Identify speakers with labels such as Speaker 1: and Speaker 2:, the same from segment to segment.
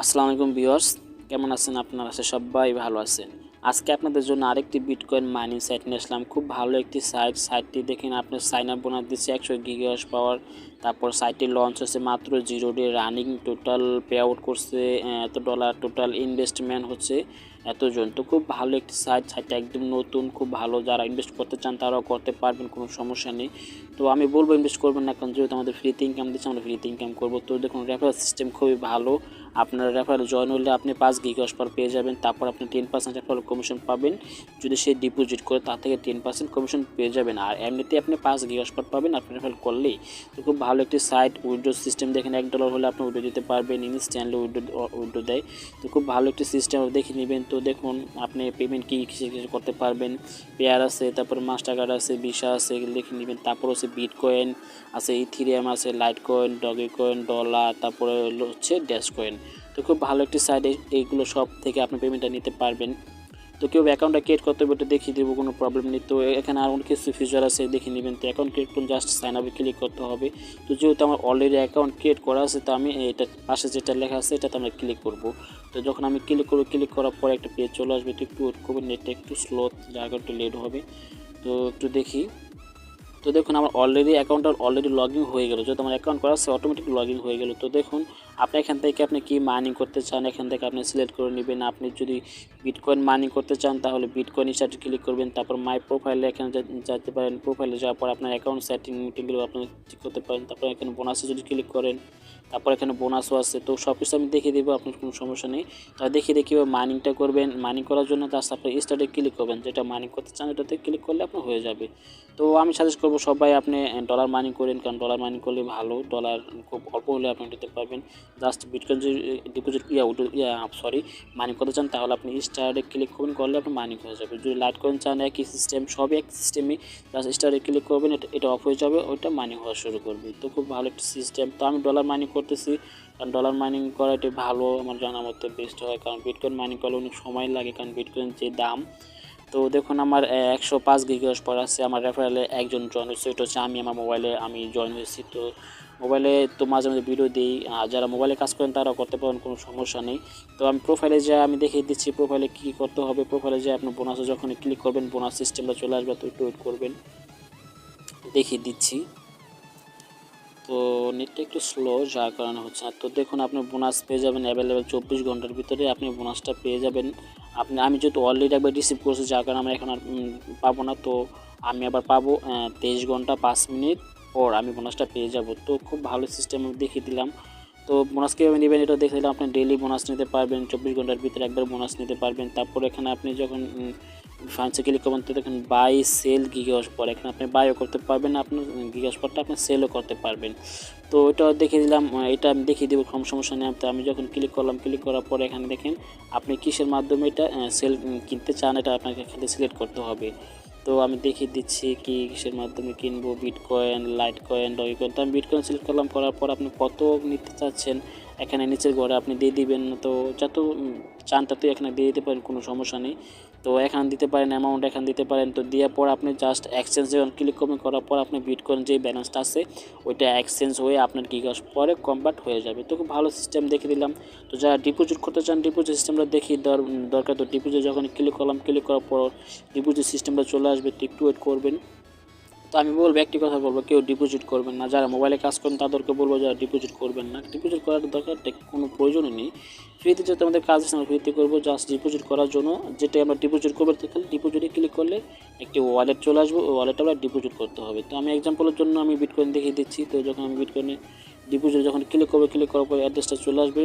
Speaker 1: আসসালামু আলাইকুম ভিউয়ার্স, কেমন আছেন আপনারা? সবাই ভালো আছেন। আজকে আপনাদের জন্য আরেকটি বিটকয়েন মাইনিং সাইট নিয়ে আসলাম। খুব ভালো একটি সাইটটি দেখেন, আপনার সাইন আপ বোনাস দিচ্ছে 100 গিগাহার্জ পাওয়ার। তারপর সাইটটি লঞ্চ হচ্ছে মাত্র 0 day running, total pay out করছে এত ডলার, টোটাল ইনভেস্টমেন্ট হচ্ছে এতজন। তো খুব ভালো একটি সাইটটা একদম নতুন, খুব ভালো। যারা ইনভেস্ট করতে চান তারাও করতে পারবেন, কোনো সমস্যা নেই। তো আমি বলবো ইনভেস্ট করবেন না, কারণ যেহেতু আমাদের ফ্রিতে ইনকাম দিচ্ছে, আমরা ফ্রিতে ইনকাম করবো। তো দেখুন, রেফারেল সিস্টেম খুবই ভালো। আপনার রেফারেল জয়েন হলে আপনি 5 গিগাহার্জ পার পেয়ে যাবেন। তারপর আপনি 10% রেফারেল কমিশন পাবেন। যদি সে ডিপোজিট করে তার থেকে 10% কমিশন পেয়ে যাবেন। আর এমনিতে আপনি 5 গিগাহার্জ পার পাবেন আপনি রেফারেল করলেই। তো খুব ভালো একটি সাইট। উইড্রো সিস্টেম দেখেন, $1 হলে আপনি উইড্রো দিতে পারবেন, ইনস্ট্যান্টলি উইড্রো দেয়। তো খুব ভালো একটি সিস্টেম দেখে নেবেন। তো দেখুন, আপনি পেমেন্ট কিসে করতে পারবেন। পেয়ার আছে, তারপর মাস্টার কার্ড আছে, ভিসা আছে, এগুলো দেখে নেবেন। তারপর হচ্ছে বিটকয়েন আছে, ইথিরিয়াম আছে, light coin, doggy coin, dollar, তারপরে হচ্ছে ড্যাশ কয়েন। তো খুব ভালো একটি সাইট। এইগুলো সব থেকে আপনি পেমেন্টটা নিতে পারবেন। তো কেউ অ্যাকাউন্টটা ক্রিয়েট করতে হবে, ওটা দেখিয়ে দেবো, কোনো প্রবলেম নেই। তো এখানে আর অনেক কিছু ফিচার আছে, দেখে নেবেন। তো অ্যাকাউন্ট ক্রিয়েট করুন, জাস্ট সাইন আপে ক্লিক করতে হবে। তো যেহেতু আমার অলরেডি অ্যাকাউন্ট ক্রিয়েট করা আছে, তো আমি এটা পাশে যেটা লেখা আছে এটাতে আমরা ক্লিক করব। তো যখন আমি ক্লিক করব, ক্লিক করার পরে একটা পেজ চলে আসবে। তো একটু ওয়েট করবেন, নেটটা একটু স্লো, জায়গা একটু লেট হবে। তো একটু দেখি। তো দেখুন, আমার অ্যাকাউন্টটা অলরেডি লগ ইন হয়ে গেল। যেহেতু আমার অ্যাকাউন্ট করা আছে, অটোমেটিক লগ ইন হয়ে গেল। তো দেখুন, আপনি এখান থেকে আপনি কি মাইনিং করতে চান, এখান থেকে আপনি সিলেক্ট করে নেবেন। আপনি যদি বিটকয়েন মাইনিং করতে চান তাহলে বিটকয়েন স্টার্টে ক্লিক করবেন। তারপর মাই প্রোফাইলে এখানে যেতে পারেন। প্রোফাইলে যাওয়ার পর আপনার অ্যাকাউন্ট সেটিংগুলো আপনি ঠিক করতে পারেন। তারপর এখানে বোনাসে যদি ক্লিক করেন, তারপর এখানে বোনাসও আছে। তো সব কিছু আমি দেখিয়ে দেবো, আপনার কোনো সমস্যা নেই। তাহলে দেখিয়ে দিয়ে কীভাবে মাইনিংটা করবেন। মাইনিং করার জন্য জাস্ট আপনি স্টার্টে ক্লিক করবেন, যেটা মাইনিং করতে চান এটাতে ক্লিক করলে আপনার হয়ে যাবে। তো আমি সাজেস্ট করবো সবাই আপনি ডলার মাইনিং করেন, কারণ ডলার মাইনিং করলে ভালো। ডলার খুব অল্প হলে আপনি দিতে পারবেন। জাস্ট বিটকয়েন যদি ডিপোজিট মাইনিং করতে চান তাহলে আপনি স্টারে ক্লিক করবেন, করলে আপনি মাইনিং হয়ে যাবে। যদি লাইট কয়েন চান, একই সিস্টেম, সবই এক সিস্টেমই। জাস্ট স্টারে ক্লিক করবেন, এটা অফ হয়ে যাবে, ওইটা মাইনিং হওয়া শুরু করবে। তো খুব ভালো একটা সিস্টেম। তো আমি ডলার মাইনিং করতেছি, কারণ ডলার মাইনিং করা এটা ভালো, আমার জানার মধ্যে বেস্ট হয়। কারণ বিটকয়েন মাইনিং করলে অনেক সময় লাগে, কারণ বিটকয়েন যে দাম। তো দেখুন, আমার 105 গিগাহার্জ পর আছে। আমার রেফারেলে একজন জয়েন হয়েছে, এটা হচ্ছে আমি, আমার মোবাইলে আমি জয়েন হয়েছি। তো মোবাইলে তো মাঝে মাঝে ভিডিও দিই, যারা মোবাইলে কাজ করেন তারাও করতে পারেন, কোনো সমস্যা নেই। তো আমি প্রোফাইলে যা আমি দেখিয়ে দিচ্ছি প্রোফাইলে কী করতে হবে। প্রোফাইলে যে আপনি বোনাসে যখন ক্লিক করবেন, বোনাস সিস্টেমটা চলে আসবে। তো একটু ওয়েট করবেন, দেখিয়ে দিচ্ছি। তো নেটটা একটু স্লো, যার কারণে হচ্ছে না। তো দেখুন, আপনি বোনাস পেয়ে যাবেন অ্যাভেলেবেল 24 ঘন্টার ভিতরে আপনি বোনাসটা পেয়ে যাবেন। আমি যেহেতু অলরেডি একবার রিসিভ করছি, যার কারণে আমি এখন আর পাবো না। তো আমি আবার পাবো 23 ঘন্টা 5 মিনিট পর আমি বোনাসটা পেয়ে যাব। তো খুব ভালো সিস্টেম দেখিয়ে দিলাম। তো বোনাস কীভাবে নেবেন এটা দেখে দিলাম। আপনি ডেইলি বোনাস নিতে পারবেন, 24 ঘন্টার ভিতরে একবার বোনাস নিতে পারবেন। তারপর এখানে আপনি যখন ফাইন্যান্সে ক্লিক করবেন, তো দেখুন বাই সেল গিগাহার্জ পর, এখানে আপনি বাইও করতে পারবেন, আপনার গিগাহার্জ পরটা আপনি সেলও করতে পারবেন। তো এটা দেখিয়ে দিলাম, এটা আমি দেখিয়ে দেবো, কম সমস্যা নেই। তো আমি যখন ক্লিক করলাম, ক্লিক করার পরে এখানে দেখেন আপনি কিসের মাধ্যমে এটা সেল কিনতে চান, এটা আপনাকে এখানে সিলেক্ট করতে হবে। তো আমি দেখিয়ে দিচ্ছি কিসের মাধ্যমে কিনবো, bitcoin, light coin, doggy coin. তো আমি বিটকয়েন সিলেক্ট করলাম, করার পর আপনি কত নিতে চাচ্ছেন এখানে নিচের ঘরে আপনি দিয়ে দিবেন। তো যত চান তত এখানে দিয়ে দিতে পারেন, কোনো সমস্যা নেই। তো এখানে দিতে পারেন, অ্যামাউন্ট এখানে দিতে পারেন। তো দেওয়ার পর আপনি জাস্ট এক্সচেঞ্জ যখন ক্লিক করবেন, করার পর আপনি বিটকয়েন যে ব্যালেন্সটা আছে ওইটা এক্সচেঞ্জ হয়ে আপনার গিগাহার্জ পরে কনভার্ট হয়ে যাবে। তো খুব ভালো সিস্টেম দেখে দিলাম। তো যারা ডিপোজিট করতে চান, ডিপোজিট সিস্টেমটা দেখিয়ে দরকার। তো ডিপোজিট যখন ক্লিক করলাম, ক্লিক করার পর ডিপোজিট সিস্টেমটা চলে আসবে, তো একটু ওয়েট করবেন। তো আমি বলবো, একটি কথা বলবো, কেউ ডিপোজিট করবেন না। যারা মোবাইলে কাজ করেন তাদেরকে বলবো যারা ডিপোজিট করবেন না। ডিপোজিট করার দরকার কোনো প্রয়োজনই নেই। ফ্রিতে যেহেতু আমাদের কাজ আছে, আমরা ফ্রিতে করবো। জাস্ট ডিপোজিট করার জন্য যেটা আমরা ডিপোজিট করবো, খালি ডিপোজিটে ক্লিক করলে একটি ওয়ালেট চলে আসবে, ওই ওয়ালেটে আমরা ডিপোজিট করতে হবে। তো আমি এক্সাম্পলের জন্য আমি বিটকয়েন দেখিয়ে দিচ্ছি। তো যখন আমি বিটকয়েনে ডিপোজিট যখন ক্লিক করবো, ক্লিক করার পর অ্যাড্রেসটা চলে আসবে।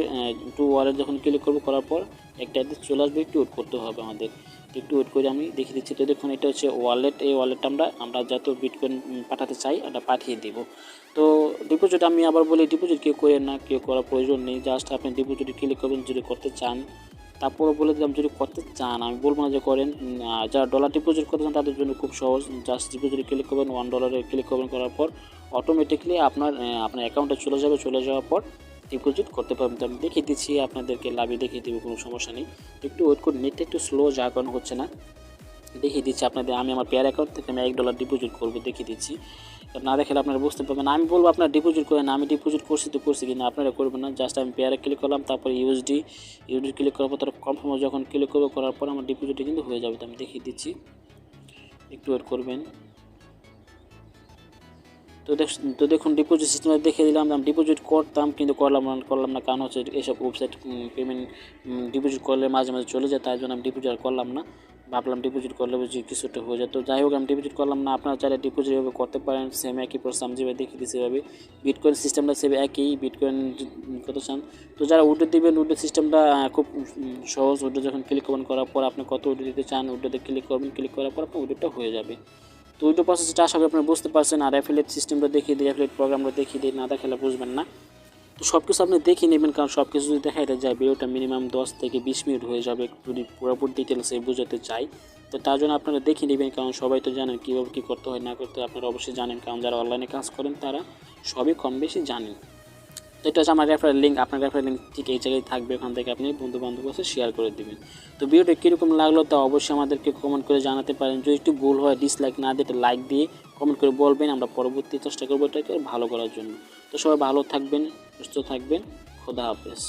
Speaker 1: টু ওয়ালেট যখন ক্লিক করবো, করার পর একটা অ্যাড্রেস চলে আসবে, একটু ওয়েট করতে হবে আমাদের। একটু ওয়েট করে আমি দেখিয়ে দিচ্ছি। তো দেখুন, এটা হচ্ছে ওয়ালেট। এই ওয়ালেটটা আমরা যত বিটকয়েন পাঠাতে চাই এটা পাঠিয়ে দিব। তো ডিপোজিট আমি আবার বলি, ডিপোজিট কেউ করেন না, কেউ করার প্রয়োজন নেই। জাস্ট আপনি ডিপোজিটে ক্লিক করবেন যদি করতে চান। তারপরও বলে দিলাম যদি করতে চান, আমি বলবো না যে করেন। যারা ডলার ডিপোজিট করতে চান তাদের জন্য খুব সহজ। জাস্ট ডিপোজিটে ক্লিক করবেন, $1 ক্লিক করবেন, করার পর অটোমেটিকলি আপনার অ্যাকাউন্টে চলে যাবে। চলে যাওয়ার পর ডিপোজিট করতে পারবেন। তো আমি দেখিয়ে দিচ্ছি আপনাদেরকে, লাভে দেখিয়ে দেবো, কোনো সমস্যা নেই। একটু ওয়েট করে, নেটটা একটু স্লো, যার কারণে হচ্ছে না। দেখিয়ে দিচ্ছি আপনাদের। আমি আমার পেয়ার অ্যাকাউন্ট থেকে আমি $1 ডিপোজিট করবো, দেখিয়ে দিচ্ছি। কারণ না দেখালে আপনারা বুঝতে পারবেন। আমি বলবো আপনারা ডিপোজিট করেন, আমি ডিপোজিট করছি তো করছি, কিন্তু আপনারা করবেন না। জাস্ট আমি পেয়ারে ক্লিক করলাম, তারপর ইউএসডি ক্লিক করার পর তারপর কনফার্ম যখন ক্লিক করবো, করার পর আমার ডিপোজিটটা কিন্তু হয়ে যাবে। তো আমি দেখিয়ে দিচ্ছি, একটু ওয়েট করবেন। তো দেখুন ডিপোজিট সিস্টেমে দেখিয়ে দিলাম। আমি ডিপোজিট করতাম কিন্তু করলাম না, কারণ হচ্ছে এসব ওয়েবসাইট পেমেন্ট ডিপোজিট করলে মাঝে মাঝে চলে যায়, তাই জন্য আমি ডিপোজিট আর করলাম না। ভাবলাম ডিপোজিট করলে বুঝি কিছুটা হয়ে যায়। তো যাই হোক, আমি ডিপোজিট করলাম না। আপনারা চাইলে ডিপোজিট এভাবে করতে পারেন, সেম একই প্রসেস আমি যেভাবে দেখিয়ে দিচ্ছি এভাবে। বিটকয়েন সিস্টেমটা সেম একই, বিটকয়েন কত চান। তো যারা উডে দিবেন, উডে সিস্টেমটা খুব সহজ। উডে যখন ক্লিক করবেন, করার পর আপনি কত উডে দিতে চান, উডেতে ক্লিক করবেন, ক্লিক করার পর আপনার উডেটা হয়ে যাবে। তো ওইটা প্রসেসটা আশা করি আপনারা বুঝতে পারছেন। আর অ্যাফিলিয়েট সিস্টেমটা দেখিয়ে দিই, অ্যাফিলিয়েট প্রোগ্রামটা দেখিয়ে দিই, না দেখালে বুঝবেন না। তো সব কিছু আপনি দেখে নেবেন, কারণ সব কিছু যদি দেখাইতে যায় ভিডিওটা মিনিমাম 10 থেকে 20 মিনিট হয়ে যাবে, যদি পুরোপুরি ডিটেলসে বোঝাতে চাই। তো তার জন্য আপনারা দেখে নেবেন, কারণ সবাই তো জানেন কীভাবে কী করতে হয় না করতে হয়, আপনারা অবশ্যই জানেন, কারণ যারা অনলাইনে কাজ করেন তারা সবই কম বেশি জানেন। তো এটা হচ্ছে আমার রেফারেল লিঙ্ক, আপনার রেফারেল লিঙ্ক ঠিক এই জায়গায় থাকবে, ওখান থেকে আপনি বন্ধু বান্ধব কাছে শেয়ার করে দেবেন। তো ভিডিওটা কীরকম লাগলো তা অবশ্যই আমাদেরকে কমেন্ট করে জানাতে পারেন। যদি একটু ভুল হয় ডিসলাইক না দিয়ে লাইক দিয়ে কমেন্ট করে বলবেন, আমরা পরবর্তী চেষ্টা করবো এটাকে ভালো করার জন্য। তো সবাই ভালো থাকবেন, সুস্থ থাকবেন, খোদা হাফেজ।